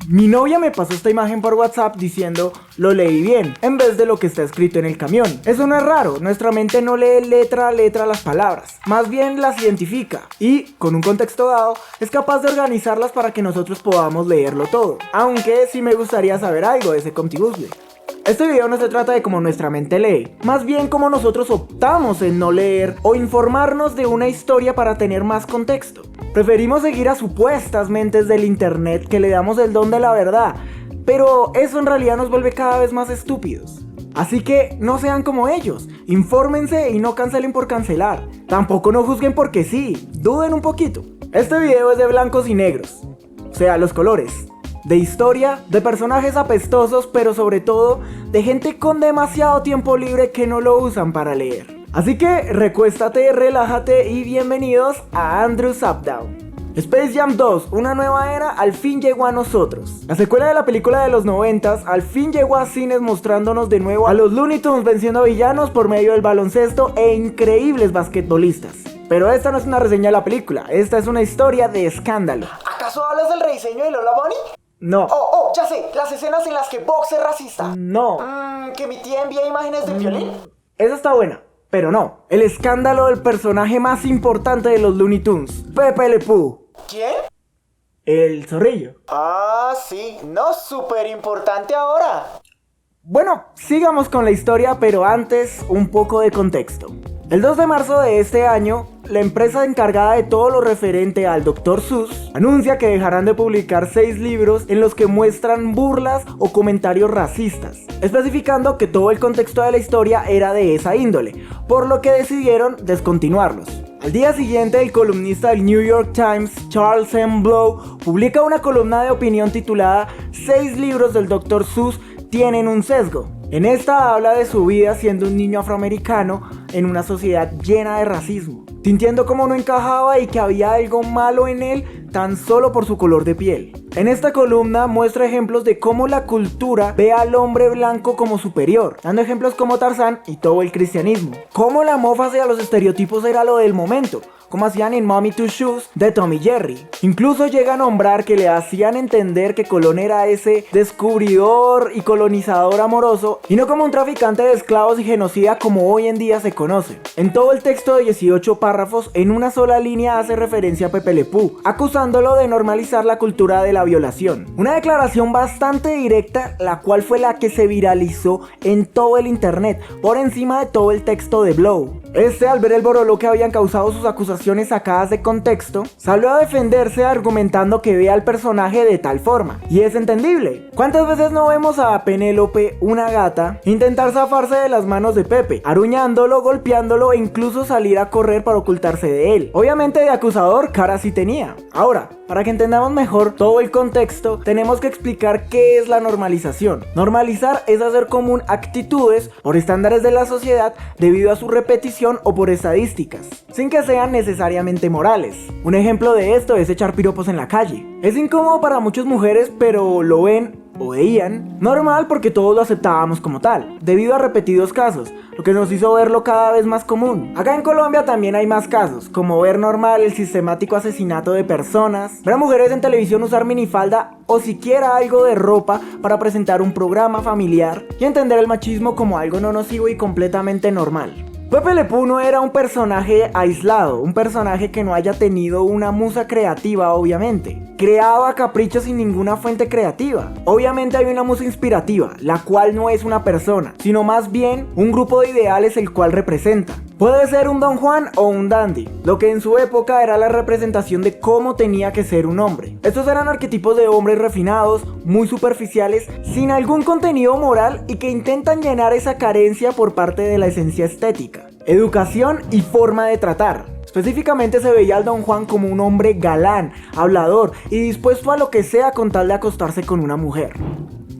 Mi novia me pasó esta imagen por WhatsApp diciendo lo leí bien, en vez de lo que está escrito en el camión. Eso no es raro, nuestra mente no lee letra a letra las palabras, más bien las identifica y, con un contexto dado, es capaz de organizarlas para que nosotros podamos leerlo todo. Aunque sí me gustaría saber algo de ese Comtibusle. Este video no se trata de cómo nuestra mente lee, más bien cómo nosotros optamos en no leer o informarnos de una historia para tener más contexto. Preferimos seguir a supuestas mentes del internet que le damos el don de la verdad, pero eso en realidad nos vuelve cada vez más estúpidos. Así que no sean como ellos, infórmense y no cancelen por cancelar. Tampoco no juzguen porque sí, duden un poquito. Este video es de blancos y negros, o sea, los colores. De historia, de personajes apestosos, pero sobre todo de gente con demasiado tiempo libre que no lo usan para leer. Así que recuéstate, relájate y bienvenidos a Andrew's Updown. Space Jam 2, una nueva era, al fin llegó a nosotros. La secuela de la película de los 90s al fin llegó a cines mostrándonos de nuevo a los Looney Tunes venciendo a villanos por medio del baloncesto e increíbles basquetbolistas. Pero esta no es una reseña de la película, esta es una historia de escándalo. ¿Acaso hablas del rediseño de Lola Bunny? No. Ya sé, las escenas en las que Box es racista. No. Que mi tía envía imágenes de violín. Esa está buena, pero no. El escándalo del personaje más importante de los Looney Tunes, Pepe Le Pew. ¿Quién? El zorrillo. Ah, sí, no, súper importante ahora. Bueno, sigamos con la historia, pero antes un poco de contexto. El 2 de marzo de este año, la empresa encargada de todo lo referente al Dr. Seuss anuncia que dejarán de publicar 6 libros en los que muestran burlas o comentarios racistas, especificando que todo el contexto de la historia era de esa índole, por lo que decidieron descontinuarlos. Al día siguiente, el columnista del New York Times, Charles M. Blow, publica una columna de opinión titulada 6 libros del Dr. Seuss tienen un sesgo. En esta habla de su vida siendo un niño afroamericano en una sociedad llena de racismo, sintiendo como no encajaba y que había algo malo en él tan solo por su color de piel. En esta columna muestra ejemplos de cómo la cultura ve al hombre blanco como superior, dando ejemplos como Tarzán y todo el cristianismo. Cómo la mofa hacia los estereotipos era lo del momento, como hacían en Mommy Two Shoes de Tom y Jerry. Incluso llega a nombrar que le hacían entender que Colón era ese descubridor y colonizador amoroso y no como un traficante de esclavos y genocida como hoy en día se conoce. En todo el texto de 18 párrafos, en una sola línea hace referencia a Pepe Le Pew, acusándolo de normalizar la cultura de la violación. Una declaración bastante directa, la cual fue la que se viralizó en todo el internet, por encima de todo el texto de Blow. Al ver el boroló que habían causado sus acusaciones sacadas de contexto, salió a defenderse argumentando que ve al personaje de tal forma, y es entendible. ¿Cuántas veces no vemos a Penélope, una gata, intentar zafarse de las manos de Pepe, aruñándolo, golpeándolo e incluso salir a correr para ocultarse de él? Obviamente de acusador, cara sí tenía. Ahora, para que entendamos mejor todo el contexto, tenemos que explicar qué es la normalización. Normalizar es hacer común actitudes por estándares de la sociedad debido a su repetición o por estadísticas, sin que sean necesariamente morales. Un ejemplo de esto es echar piropos en la calle. Es incómodo para muchas mujeres, pero lo ven o veían normal porque todos lo aceptábamos como tal, debido a repetidos casos, lo que nos hizo verlo cada vez más común. Acá en Colombia también hay más casos, como ver normal el sistemático asesinato de personas, ver a mujeres en televisión usar minifalda o siquiera algo de ropa para presentar un programa familiar, y entender el machismo como algo no nocivo y completamente normal. Pepe Le Pew no era un personaje aislado, un personaje que no haya tenido una musa creativa, obviamente. Creaba caprichos sin ninguna fuente creativa. Obviamente hay una musa inspirativa, la cual no es una persona, sino más bien un grupo de ideales el cual representa. Puede ser un Don Juan o un dandy, lo que en su época era la representación de cómo tenía que ser un hombre. Estos eran arquetipos de hombres refinados, muy superficiales, sin algún contenido moral y que intentan llenar esa carencia por parte de la esencia estética, educación y forma de tratar. Específicamente se veía al Don Juan como un hombre galán, hablador y dispuesto a lo que sea con tal de acostarse con una mujer.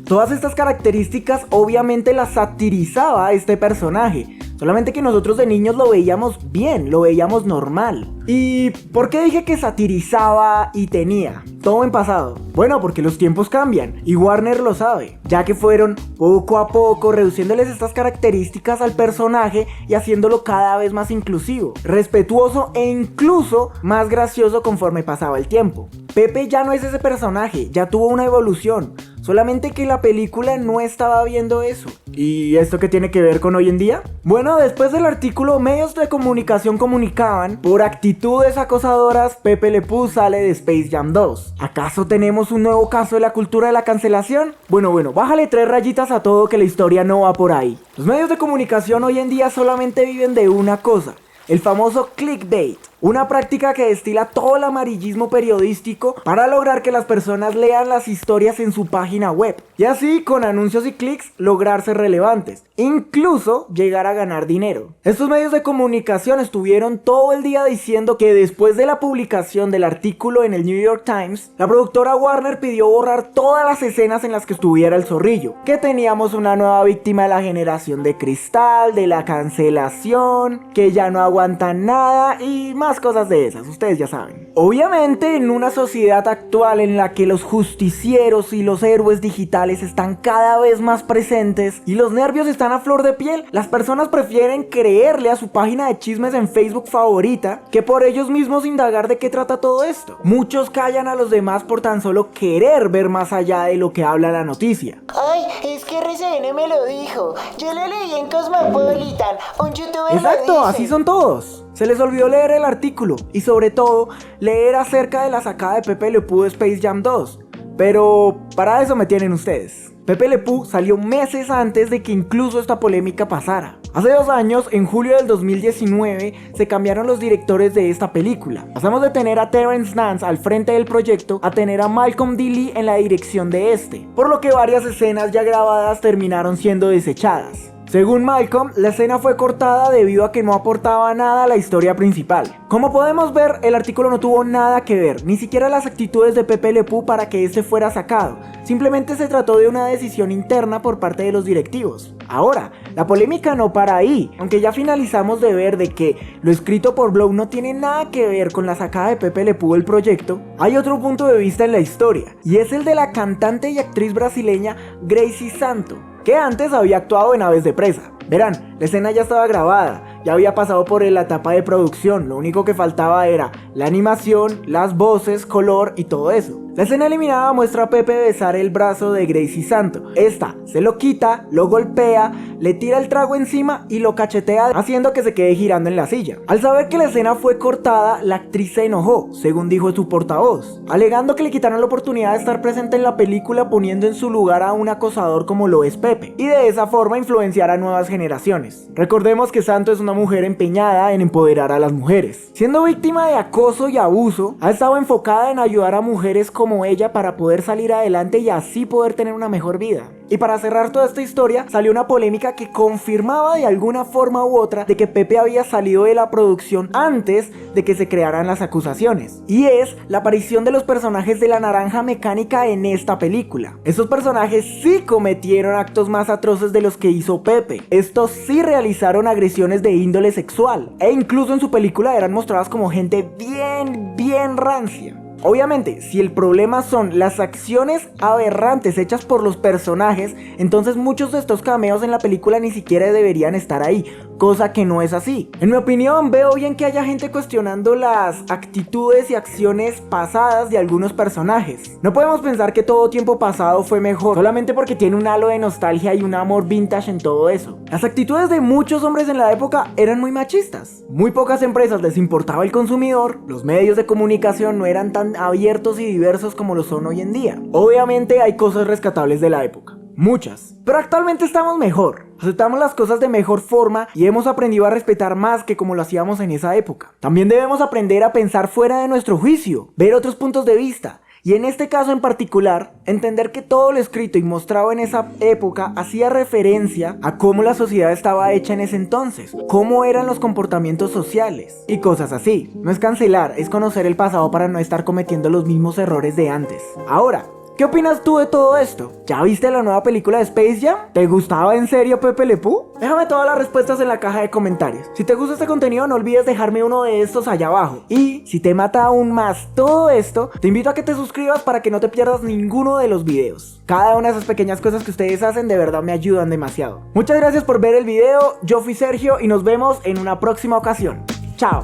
Todas estas características obviamente las satirizaba a este personaje, solamente que nosotros de niños lo veíamos bien, lo veíamos normal. ¿Y por qué dije que satirizaba y tenía? Todo en pasado. Bueno, porque los tiempos cambian y Warner lo sabe, ya que fueron poco a poco reduciéndoles estas características al personaje y haciéndolo cada vez más inclusivo, respetuoso e incluso más gracioso conforme pasaba el tiempo. Pepe ya no es ese personaje, ya tuvo una evolución. Solamente que la película no estaba viendo eso. ¿Y esto qué tiene que ver con hoy en día? Bueno, después del artículo, medios de comunicación comunicaban: por actitudes acosadoras, Pepe Le Pew sale de Space Jam 2. ¿Acaso tenemos un nuevo caso de la cultura de la cancelación? Bueno, bájale 3 rayitas a todo, que la historia no va por ahí. Los medios de comunicación hoy en día solamente viven de una cosa: el famoso clickbait. Una práctica que destila todo el amarillismo periodístico para lograr que las personas lean las historias en su página web y así, con anuncios y clics, lograr ser relevantes, incluso llegar a ganar dinero. Estos medios de comunicación estuvieron todo el día diciendo que después de la publicación del artículo en el New York Times, la productora Warner pidió borrar todas las escenas en las que estuviera el zorrillo, que teníamos una nueva víctima de la generación de cristal, de la cancelación, que ya no aguantan nada y más cosas de esas, ustedes ya saben. Obviamente, en una sociedad actual en la que los justicieros y los héroes digitales están cada vez más presentes y los nervios están a flor de piel, las personas prefieren creerle a su página de chismes en Facebook favorita que por ellos mismos indagar de qué trata todo esto. Muchos callan a los demás por tan solo querer ver más allá de lo que habla la noticia. Ay, es que RCN me lo dijo. Yo lo leí en Cosmopolitan, un youtuber. Exacto, así son todos. Se les olvidó leer el artículo y sobre todo leer acerca de la sacada de Pepe Le Pew de Space Jam 2. Pero para eso me tienen ustedes. Pepe Le Pew salió meses antes de que incluso esta polémica pasara. Hace 2 años, en julio del 2019, se cambiaron los directores de esta película. Pasamos de tener a Terrence Nance al frente del proyecto a tener a Malcolm D. Lee en la dirección de este, por lo que varias escenas ya grabadas terminaron siendo desechadas. Según Malcolm, la escena fue cortada debido a que no aportaba nada a la historia principal. Como podemos ver, el artículo no tuvo nada que ver, ni siquiera las actitudes de Pepe Le Pew para que este fuera sacado. Simplemente se trató de una decisión interna por parte de los directivos. Ahora, la polémica no para ahí, aunque ya finalizamos de ver de que lo escrito por Blow no tiene nada que ver con la sacada de Pepe Le Pew del proyecto. Hay otro punto de vista en la historia, y es el de la cantante y actriz brasileña Gracie Santo, que antes había actuado en Aves de Presa. Verán, la escena ya estaba grabada, ya había pasado por la etapa de producción, lo único que faltaba era la animación, las voces, color y todo eso. La escena eliminada muestra a Pepe besar el brazo de Gracie Santo. Esta se lo quita, lo golpea, le tira el trago encima y lo cachetea, haciendo que se quede girando en la silla. Al saber que la escena fue cortada, la actriz se enojó, según dijo su portavoz, alegando que le quitaron la oportunidad de estar presente en la película, poniendo en su lugar a un acosador como lo es Pepe, y de esa forma influenciar a nuevas generaciones. Recordemos que Santo es una mujer empeñada en empoderar a las mujeres. Siendo víctima de acoso y abuso, ha estado enfocada en ayudar a mujeres como ella para poder salir adelante y así poder tener una mejor vida. Y para cerrar toda esta historia, salió una polémica que confirmaba de alguna forma u otra de que Pepe había salido de la producción antes de que se crearan las acusaciones. Y es la aparición de los personajes de la Naranja Mecánica en esta película. Estos personajes sí cometieron actos más atroces de los que hizo Pepe. Estos sí realizaron agresiones de índole sexual. E incluso en su película eran mostradas como gente bien rancia. Obviamente, si el problema son las acciones aberrantes hechas por los personajes, entonces muchos de estos cameos en la película ni siquiera deberían estar ahí, cosa que no es así. En mi opinión, veo bien que haya gente cuestionando las actitudes y acciones pasadas de algunos personajes. No podemos pensar que todo tiempo pasado fue mejor, solamente porque tiene un halo de nostalgia y un amor vintage en todo eso. Las actitudes de muchos hombres en la época eran muy machistas. Muy pocas empresas les importaba el consumidor, los medios de comunicación no eran tan abiertos y diversos como lo son hoy en día. Obviamente hay cosas rescatables de la época, muchas, pero actualmente estamos mejor. Aceptamos las cosas de mejor forma y hemos aprendido a respetar más que como lo hacíamos en esa época. También debemos aprender a pensar fuera de nuestro juicio, ver otros puntos de vista. Y en este caso en particular, entender que todo lo escrito y mostrado en esa época hacía referencia a cómo la sociedad estaba hecha en ese entonces, cómo eran los comportamientos sociales y cosas así. No es cancelar, es conocer el pasado para no estar cometiendo los mismos errores de antes. Ahora, ¿qué opinas tú de todo esto? ¿Ya viste la nueva película de Space Jam? ¿Te gustaba en serio Pepe Le Pew? Déjame todas las respuestas en la caja de comentarios. Si te gusta este contenido, no olvides dejarme uno de estos allá abajo. Y si te mata aún más todo esto, te invito a que te suscribas para que no te pierdas ninguno de los videos. Cada una de esas pequeñas cosas que ustedes hacen de verdad me ayudan demasiado. Muchas gracias por ver el video, yo fui Sergio y nos vemos en una próxima ocasión. Chao.